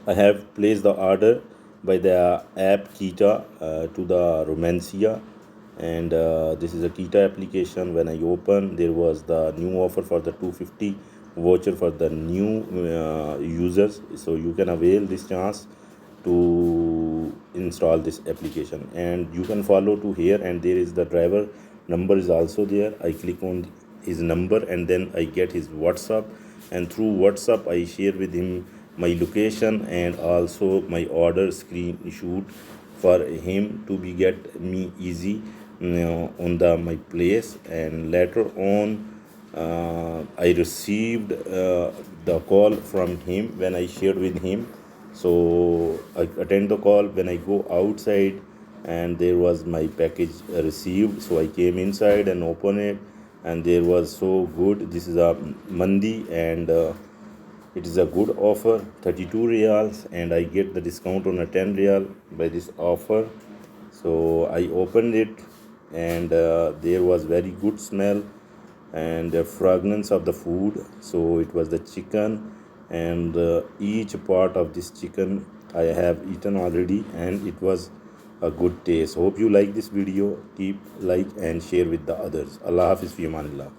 I have placed the order by the app Keeta to the Romancia, and this is a Keeta application. When I open, there was the new offer for the 250 voucher for the new users, so you can avail this chance to install this application, and you can follow to here, and there is the driver number is also there. I click on his number, and then I get his WhatsApp, and through WhatsApp I share with him my location and also my order screenshot for him to be get me easy on the my place. And later on I received the call from him when I shared with him, so I attend the call. When I go outside, and there was my package received, so I came inside and opened it, and there was so good. This is a Mandi, and it is a good offer, 32 riyals, and I get the discount on a 10 riyal by this offer. So I opened it, and there was very good smell and the fragrance of the food. So it was the chicken, and each part of this chicken I have eaten already, and it was a good taste. Hope you like this video. Keep like and share with the others. Allah Hafiz fi amanillah.